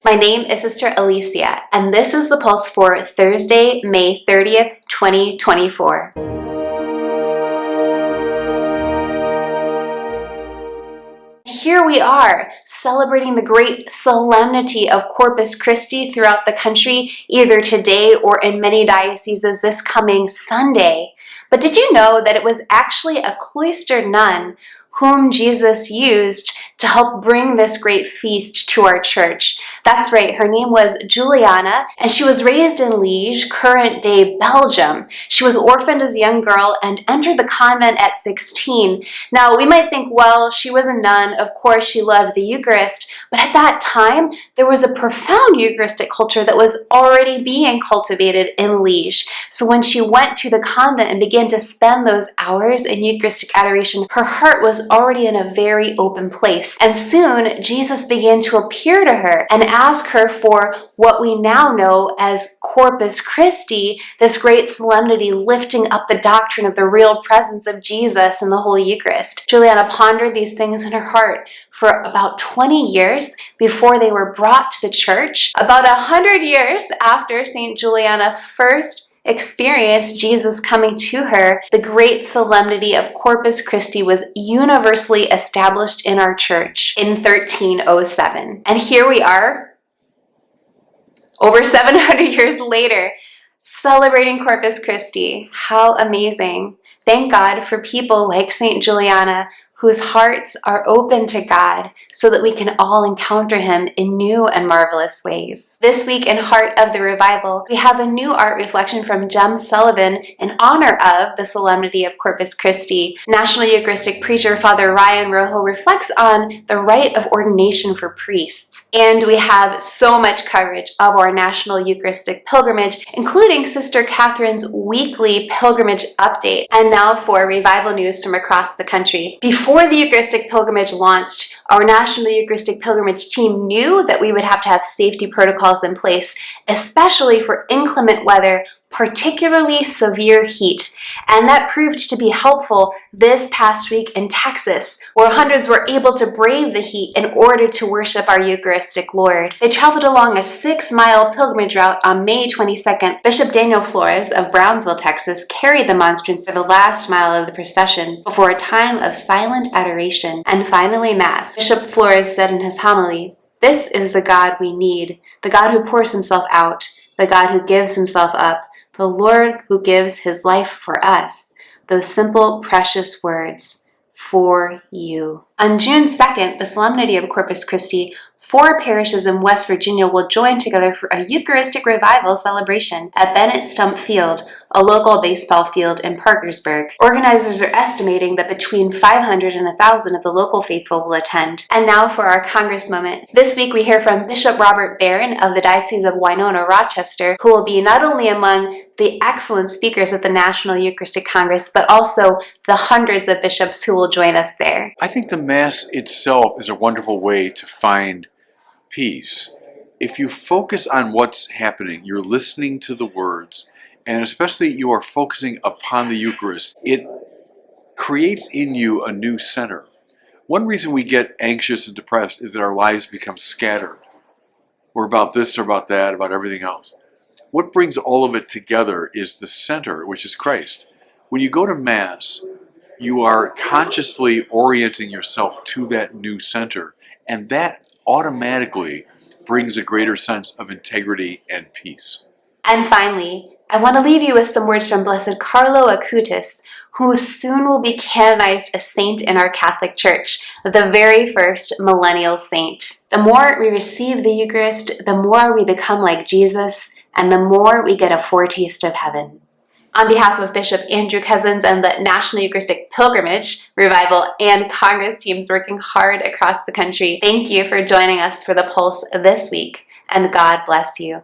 My name is Sister Alicia, and this is the Pulse for Thursday, May 30th, 2024. Here we are, celebrating the great solemnity of Corpus Christi throughout the country, either today or in many dioceses this coming Sunday. But did you know that it was actually a cloistered nun whom Jesus used to help bring this great feast to our church? That's right, her name was Juliana, and she was raised in Liège, current-day Belgium. She was orphaned as a young girl and entered the convent at 16. Now, we might think, well, she was a nun, of course she loved the Eucharist, but at that time, there was a profound Eucharistic culture that was already being cultivated in Liège. So when she went to the convent and began to spend those hours in Eucharistic adoration, her heart was already in a very open place. And soon, Jesus began to appear to her and ask her for what we now know as Corpus Christi, this great solemnity lifting up the doctrine of the real presence of Jesus in the Holy Eucharist. Juliana pondered these things in her heart for about 20 years before they were brought to the church. About 100 years after St. Juliana first experienced Jesus coming to her, the great solemnity of Corpus Christi was universally established in our church in 1307. And here we are, over 700 years later, celebrating Corpus Christi. How amazing. Thank God for people like St. Juliana whose hearts are open to God so that we can all encounter Him in new and marvelous ways. This week in Heart of the Revival, we have a new art reflection from Jem Sullivan in honor of the solemnity of Corpus Christi. National Eucharistic preacher Father Ryan Rojo reflects on the rite of ordination for priests. And we have so much coverage of our National Eucharistic Pilgrimage, including Sister Catherine's weekly pilgrimage update. And now for revival news from across the country. Before the Eucharistic Pilgrimage launched, our National Eucharistic Pilgrimage team knew that we would have to have safety protocols in place, especially for inclement weather, particularly severe heat. And that proved to be helpful this past week in Texas, where hundreds were able to brave the heat in order to worship our Eucharistic Lord. They traveled along a 6-mile pilgrimage route on May 22nd. Bishop Daniel Flores of Brownsville, Texas, carried the monstrance for the last mile of the procession before a time of silent adoration and finally Mass. Bishop Flores said in his homily, "This is the God we need, the God who pours Himself out, the God who gives Himself up, the Lord who gives His life for us." Those simple, precious words, for you. On June 2nd, the solemnity of Corpus Christi, 4 parishes in West Virginia will join together for a Eucharistic Revival celebration at Bennett Stump Field, a local baseball field in Parkersburg. Organizers are estimating that between 500 and 1,000 of the local faithful will attend. And now for our Congress moment. This week we hear from Bishop Robert Barron of the Diocese of Winona-Rochester, who will be not only among the excellent speakers at the National Eucharistic Congress, but also the hundreds of bishops who will join us there. I think the Mass itself is a wonderful way to find peace. If you focus on what's happening, you're listening to the words, and especially you are focusing upon the Eucharist, it creates in you a new center. One reason we get anxious and depressed is that our lives become scattered. We're about this or about that, about everything else. What brings all of it together is the center, which is Christ. When you go to Mass, you are consciously orienting yourself to that new center, and that automatically brings a greater sense of integrity and peace. And finally, I want to leave you with some words from Blessed Carlo Acutis, who soon will be canonized a saint in our Catholic Church, the very first millennial saint. The more we receive the Eucharist, the more we become like Jesus, and the more we get a foretaste of heaven. On behalf of Bishop Andrew Cousins and the National Eucharistic Pilgrimage, Revival, and Congress teams working hard across the country, thank you for joining us for the Pulse this week, and God bless you.